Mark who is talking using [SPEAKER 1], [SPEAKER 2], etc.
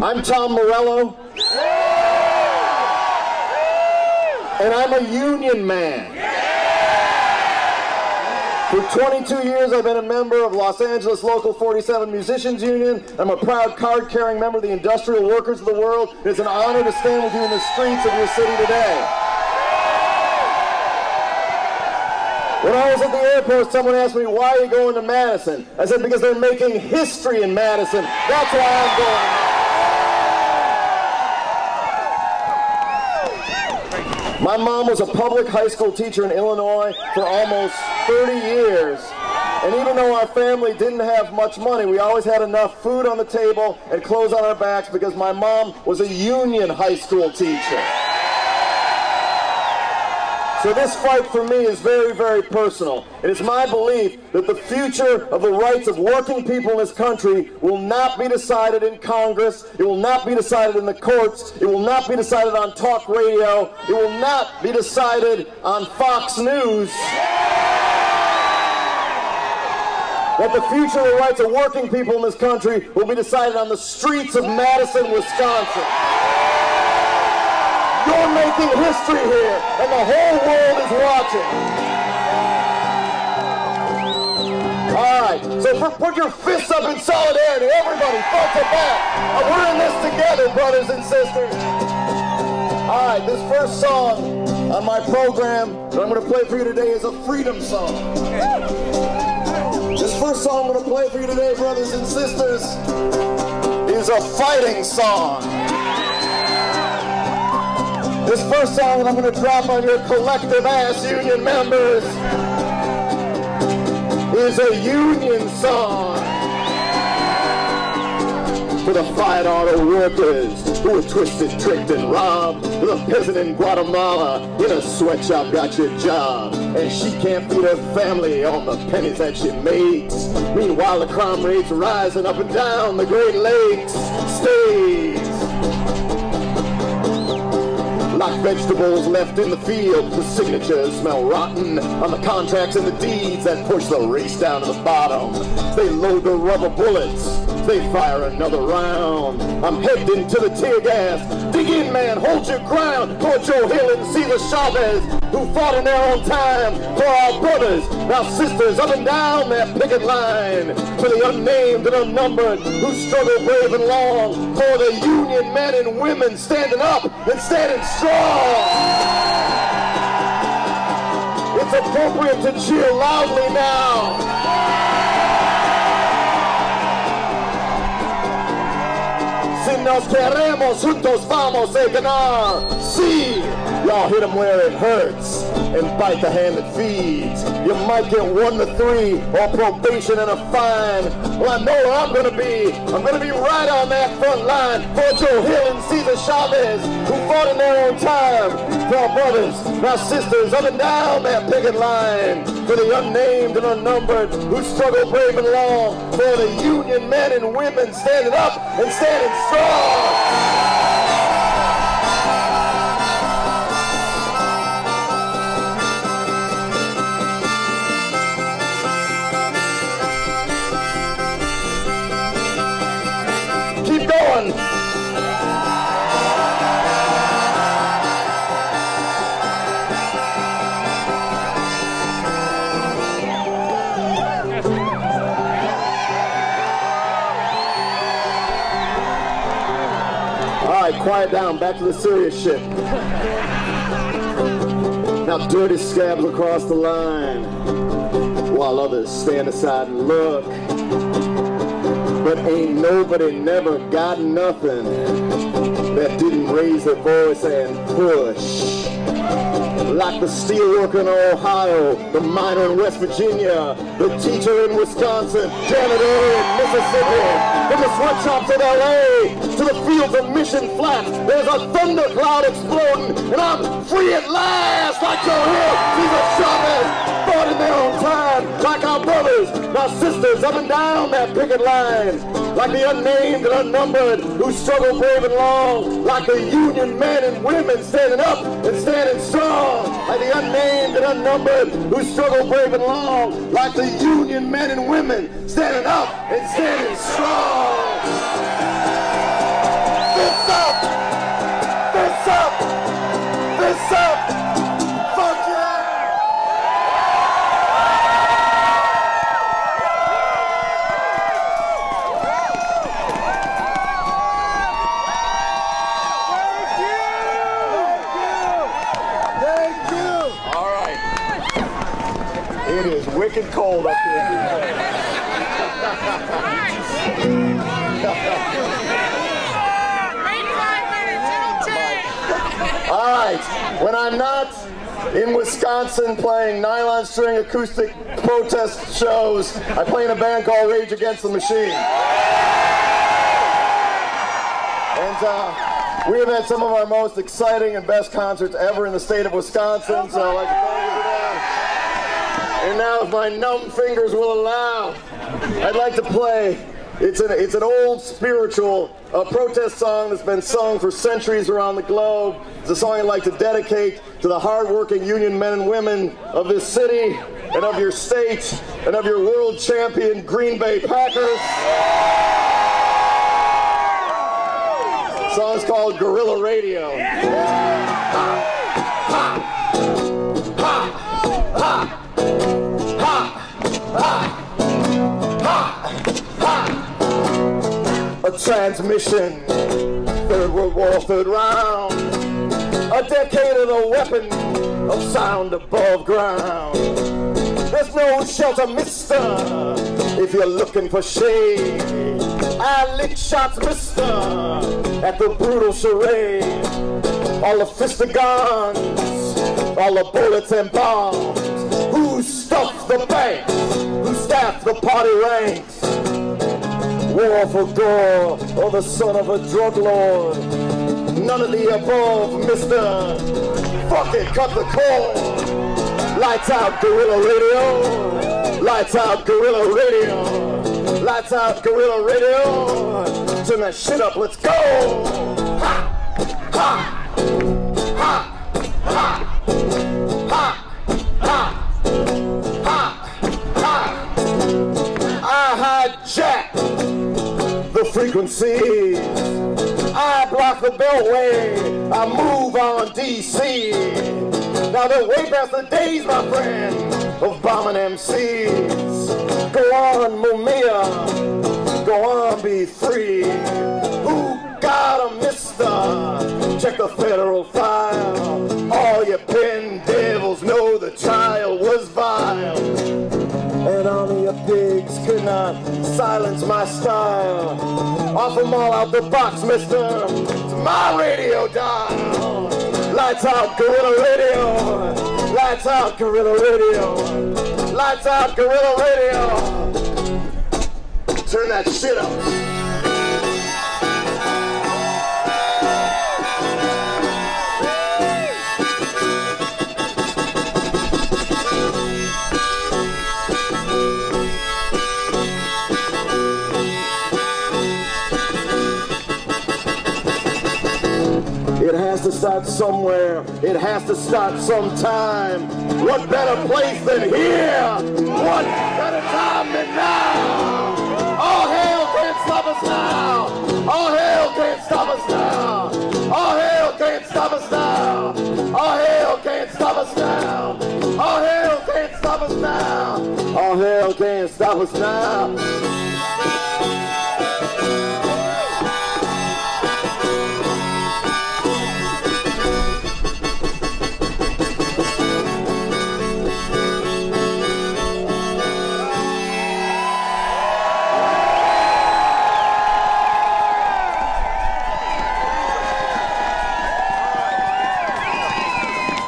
[SPEAKER 1] I'm Tom Morello, and I'm a union man. For 22 years, I've been a member of Los Angeles Local 47 Musicians Union. I'm a proud card-carrying member of the Industrial Workers of the World. It's an honor to stand with you in the streets of your city today. When I was at the airport, someone asked me, why are you going to Madison? I said, because they're making history in Madison. That's why I'm going. My mom was a public high school teacher in Illinois for almost 30 years. And even though our family didn't have much money, we always had enough food on the table and clothes on our backs because my mom was a union high school teacher. So this fight for me is very, very personal. It is my belief that the future of the rights of working people in this country will not be decided in Congress. It will not be decided in the courts. It will not be decided on talk radio. It will not be decided on Fox News. That the future of the rights of working people in this country will be decided on the streets of Madison, Wisconsin. You're making history here, and the whole world is watching. All right, so put your fists up in solidarity. Everybody, front to back. We're in this together, brothers and sisters. All right, this first song on my program that I'm going to play for you today is a freedom song. This first song I'm going to play for you today, brothers and sisters, is a fighting song. This first song that I'm going to drop on your collective ass union members is a union song for the fight auto workers who were twisted, tricked, and robbed. The peasant in Guatemala in a sweatshop got your job, and she can't feed her family on the pennies that she makes. Meanwhile, the crime rate's rising up and down the Great Lakes states. Like vegetables left in the field, the signatures smell rotten on the contracts and the deeds that push the race down to the bottom. They load the rubber bullets, they fire another round. I'm heading to the tear gas. Dig in, man, hold your ground. Go to Joe Hill and see the Chavez who fought in their own time for our brothers, our sisters, up and down that picket line. For the unnamed and unnumbered who struggle brave and long. For the union men and women standing up and standing strong. It's appropriate to cheer loudly now. Si nos queremos, juntos vamos a ganar. Sí, y'all hit them where it hurts and bite the hand that feeds. You might get 1 to 3 or probation and a fine. Well, I know where I'm gonna be. I'm gonna be right on that front line for Joe Hill and Cesar Chavez, who fought in their own time. For our brothers, our sisters, up and down that picket line. For the unnamed and unnumbered who struggle brave and long. For the union men and women standing up and standing strong. Keep going. All right, quiet down. Back to the serious shit. Now dirty scabs across the line while others stand aside and look. But ain't nobody never got nothing that didn't raise their voice and push. Like the steelworker in Ohio, the miner in West Virginia, the teacher in Wisconsin, janitor in Mississippi, from the sweatshops of LA to the fields of Mission Flats, there's a thundercloud exploding, and I'm free at last, like Joe Hill, Cesar Chavez, fought in their own time, like our brothers, our sisters, up and down that picket line, like the unnamed and unnumbered who struggle brave and long, like the union men and women standing up and standing strong, like the unnamed and unnumbered who struggle brave and long, like the union men and women standing up and standing strong. stinking cold up here. All right, when I'm not in Wisconsin playing nylon string acoustic protest shows, I play in a band called Rage Against the Machine. And we have had some of our most exciting and best concerts ever in the state of Wisconsin, so I'd like to thank you for that. And now, if my numb fingers will allow, I'd like to play. It's an old spiritual protest song that's been sung for centuries around the globe. It's a song I'd like to dedicate to the hard-working union men and women of this city and of your state and of your world champion Green Bay Packers. The song's called Guerrilla Radio. A transmission, Third World War, third round. A decade of the weapon of sound above ground. There's no shelter, mister, if you're looking for shade. I lick shots, mister, at the brutal charade. All the fistigons, all the bullets and bombs. Who stuffed the banks? Who staffed the party ranks? War for gore, or the son of a drug lord. None of the above, mister. Fuck it, cut the cord. Lights out, Guerrilla Radio. Lights out, Guerrilla Radio. Lights out, Guerrilla Radio. Turn that shit up, let's go. Ha! Ha! Ha! Ha! Ha! Ha! Ha! Ha! I hijack the frequencies. I block the beltway. I move on DC. Now they're way past the days, my friend, of bombing MCs. Go on, Mumia. Go on, be free. Who got a mister? Check the federal file. All you pen devils know the trial was vile. And only your pigs could not silence my style. Off them all out the box, mister. It's my radio dial. Lights out, Guerrilla Radio. Lights out, Guerrilla Radio. Lights out, Guerrilla Radio. Turn that shit up. It has to start somewhere. It has to start sometime. What better place than here? What better time than now? All hell can't stop us now. All hell can't stop us now. All hell can't stop us now. All hell can't stop us now. All hell can't stop us now. All hell can't stop us now.